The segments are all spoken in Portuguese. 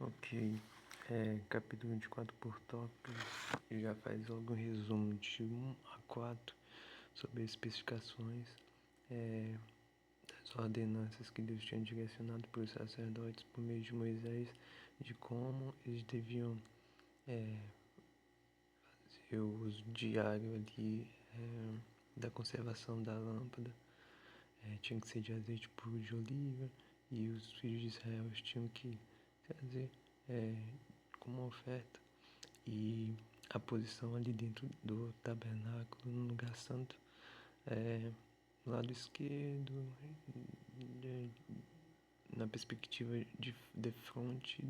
Ok, capítulo 24 por tópicos, já faz logo um resumo de 1 a 4 sobre as especificações das ordenanças que Deus tinha direcionado para os sacerdotes por meio de Moisés, de como eles deviam fazer o uso diário ali da conservação da lâmpada. Tinha que ser de azeite puro de oliva, e os filhos de Israel tinham que trazer como oferta, e a posição ali dentro do tabernáculo, no lugar santo, no lado esquerdo, na perspectiva de frente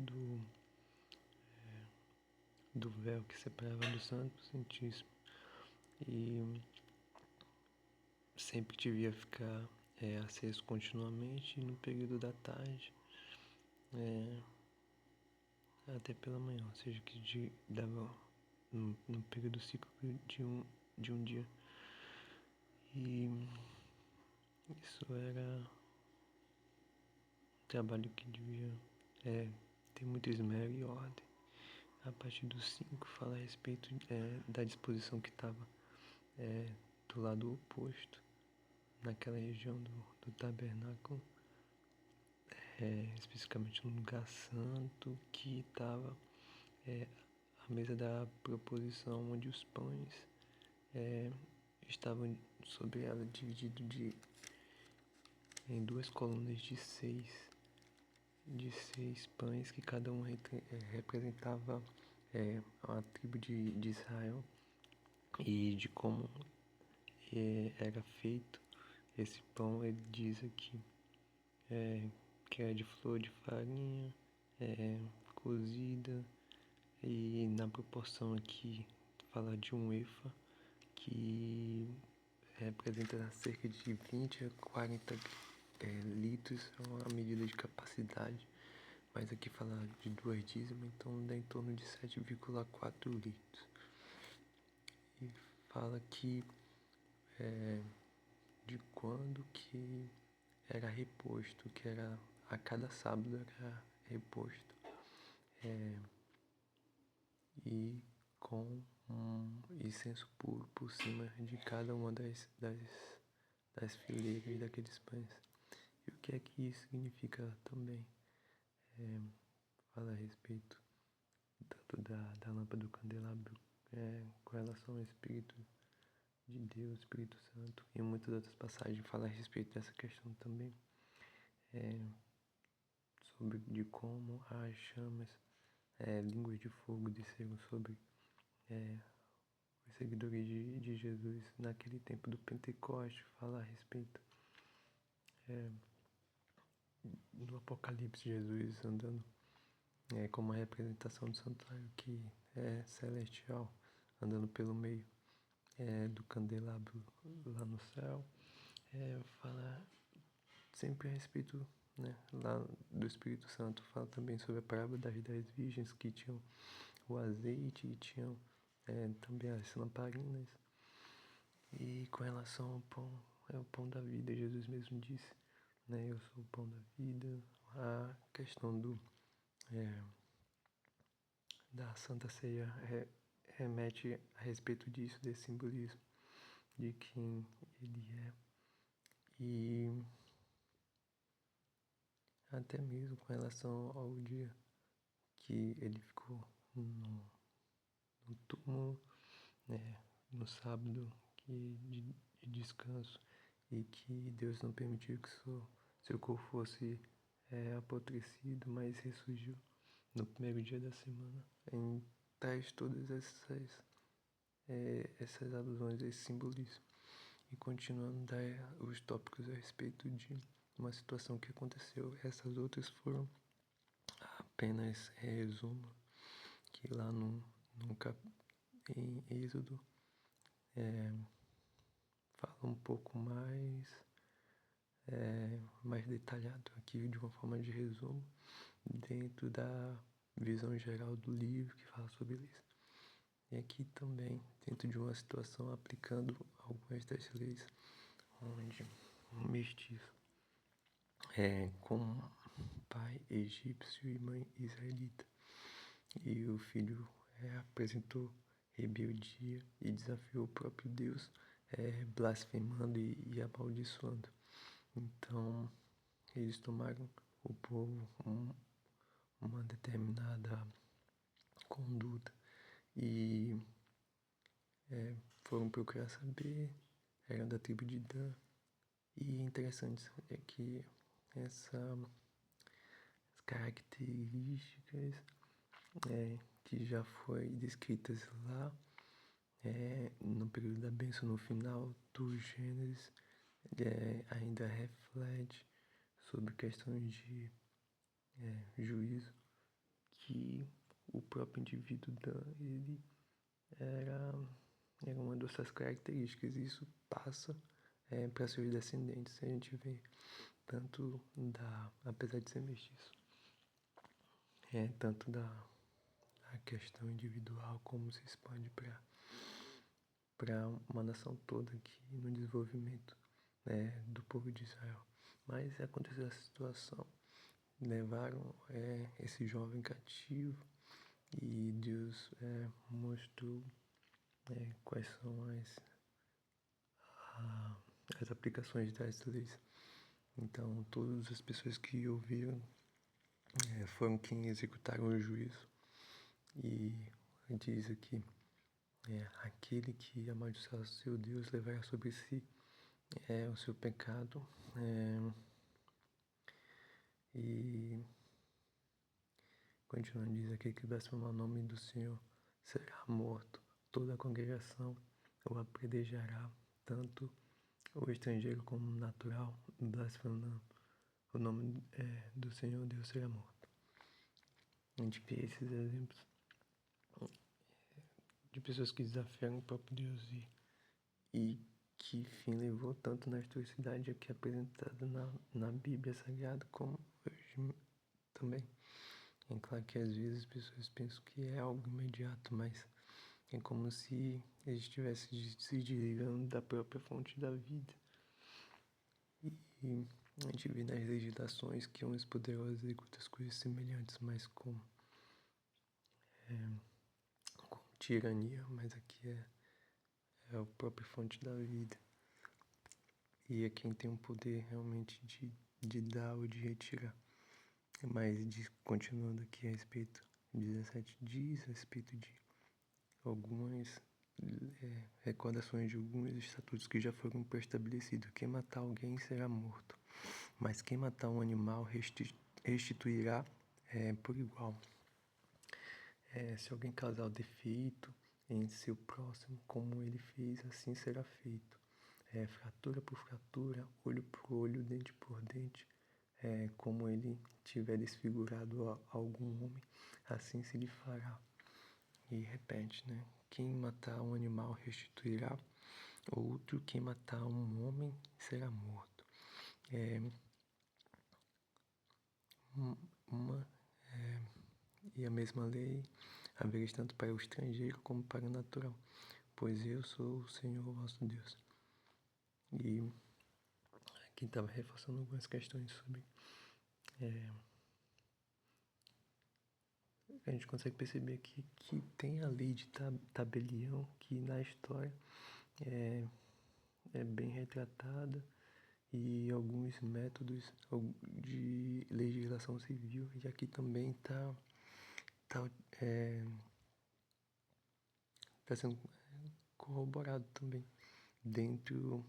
do véu que separava do Santo Santíssimo, e sempre devia ficar aceso continuamente, e no período da tarde até pela manhã, ou seja, que dava no período ciclo de um dia. E isso era um trabalho que devia ter muito esmero e ordem. A partir do 5 fala a respeito da disposição que estava do lado oposto, naquela região do tabernáculo, especificamente no lugar santo, que estava a mesa da proposição, onde os pães estavam sobre ela, dividido em 2 colunas de 6 pães, que cada um representava a tribo de Israel, e de como era feito esse pão. Ele diz aqui que é de flor de farinha cozida, e na proporção aqui fala de 1 efa, que representa cerca de 20 a 40 litros, é uma medida de capacidade, mas aqui fala de 2 dízimas, então dá em torno de 7,4 litros. E fala que de quando que era reposto, que era a cada sábado era reposto, e com um incenso puro por cima de cada uma das fileiras daqueles pães. E o que é que isso significa também? Fala a respeito tanto da lâmpada do candelabro com relação ao Espírito de Deus, Espírito Santo, e muitas outras passagens falam a respeito dessa questão também, sobre de como as chamas, línguas de fogo desceram sobre os seguidores de Jesus naquele tempo do Pentecoste. Fala a respeito do Apocalipse, Jesus andando como uma representação do santuário que é celestial, andando pelo meio do candelabro lá no céu. Fala sempre a respeito, lá do Espírito Santo. Fala também sobre a parábola das 10 virgens que tinham o azeite e tinham também as lamparinas. E com relação ao pão, é o pão da vida, Jesus mesmo disse, eu sou o pão da vida. A questão da Santa Ceia remete a respeito disso, desse simbolismo de quem ele é. E até mesmo com relação ao dia que ele ficou no túmulo, no sábado de descanso, e que Deus não permitiu que seu corpo fosse apodrecido, mas ressurgiu no primeiro dia da semana. Traz todas essas alusões, esse simbolismo. E continuando, os tópicos a respeito de uma situação que aconteceu. Essas outras foram apenas resumo, que lá em Êxodo fala um pouco mais detalhado, aqui de uma forma de resumo, dentro da visão geral do livro que fala sobre isso. E aqui também, dentro de uma situação aplicando algumas das leis, onde um mestiço com pai egípcio e mãe israelita. E o filho apresentou rebeldia e desafiou o próprio Deus, blasfemando e amaldiçoando. Então, eles tomaram o povo uma determinada conduta e foram procurar saber, eram da tribo de Dan. E interessante é que essas características que já foi descritas lá no período da bênção, no final do Gênesis, ainda reflete sobre questões de juízo, que o próprio indivíduo Dan, ele era uma dessas características, e isso passa para seus descendentes. A gente vê tanto apesar de ser mestiço, tanto da questão individual como se expande para uma nação toda aqui no desenvolvimento do povo de Israel. Mas aconteceu essa situação, levaram esse jovem cativo e Deus mostrou quais são as aplicações das leis. Então, todas as pessoas que ouviram foram quem executaram o juízo. E diz aqui, aquele que amaldiçoar seu Deus levará sobre si o seu pecado. E continuando, diz: aquele que blasfemar o nome do Senhor será morto. Toda a congregação o apedrejará, tanto o estrangeiro como o natural, blasfemando o nome do Senhor Deus será morto. A gente vê esses exemplos de pessoas que desafiaram o próprio Deus e que fim levou tanto na historicidade aqui apresentada na Bíblia Sagrada, como hoje também. É claro que às vezes as pessoas pensam que é algo imediato, mas é como se eles estivessem se desligando da própria fonte da vida. E a gente vê nas legislações que homens poderosos executam as coisas semelhantes, mas com tirania, mas aqui é a própria fonte da vida. E é quem tem o poder realmente de dar ou de retirar. Mas continuando aqui a respeito, 17 diz a respeito de algumas recordações de alguns estatutos que já foram pré-estabelecidos. Quem matar alguém será morto, mas quem matar um animal restituirá por igual. Se alguém causar o defeito em seu próximo, como ele fez, assim será feito. Fratura por fratura, olho por olho, dente por dente. Como ele tiver desfigurado a algum homem, assim se lhe fará. E repete, né? Quem matar um animal restituirá, outro, quem matar um homem será morto. E a mesma lei havereis tanto para o estrangeiro como para o natural, pois eu sou o Senhor vosso Deus. E aqui estava reforçando algumas questões sobre a gente consegue perceber aqui que tem a lei de tabelião, que na história é bem retratada, e alguns métodos de legislação civil, e aqui também está sendo corroborado também dentro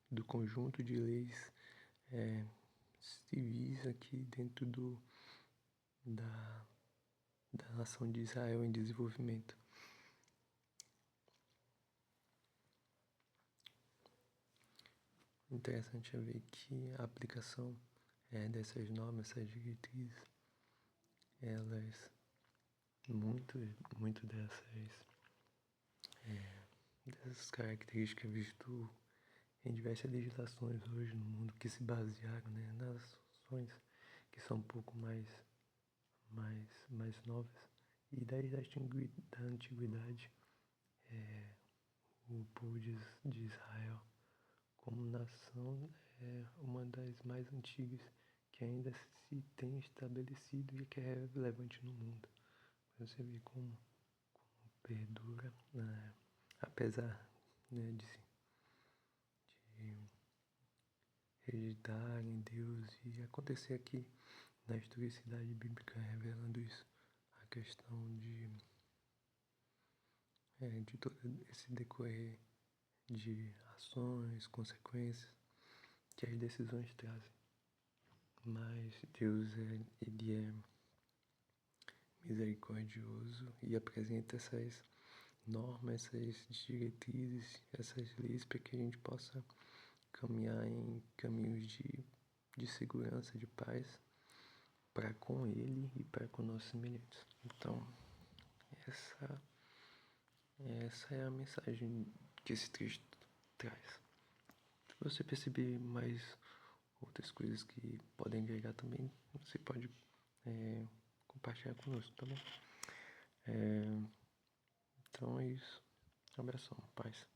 do conjunto de leis civis aqui dentro da nação de Israel em desenvolvimento. Interessante é ver que a aplicação dessas normas, essas diretrizes, elas, muito dessas características visto em diversas legislações hoje no mundo que se basearam nas ações que são um pouco mais novas. E desde a antiguidade, o povo de Israel como nação é uma das mais antigas que ainda se tem estabelecido e que é relevante no mundo. Você vê como perdura, né? Apesar, né, de acreditar em Deus e acontecer aqui na historicidade bíblica revelando isso, a questão de todo esse decorrer de ações, consequências que as decisões trazem. Mas Deus, ele é misericordioso e apresenta essas normas, essas diretrizes, essas leis para que a gente possa caminhar em caminhos de segurança, de paz, para com Ele e para com nossos semelhantes. Então, essa é a mensagem que esse texto traz. Se você perceber mais outras coisas que podem agregar também, você pode compartilhar conosco, tá bom? Então é isso. Um abração, paz.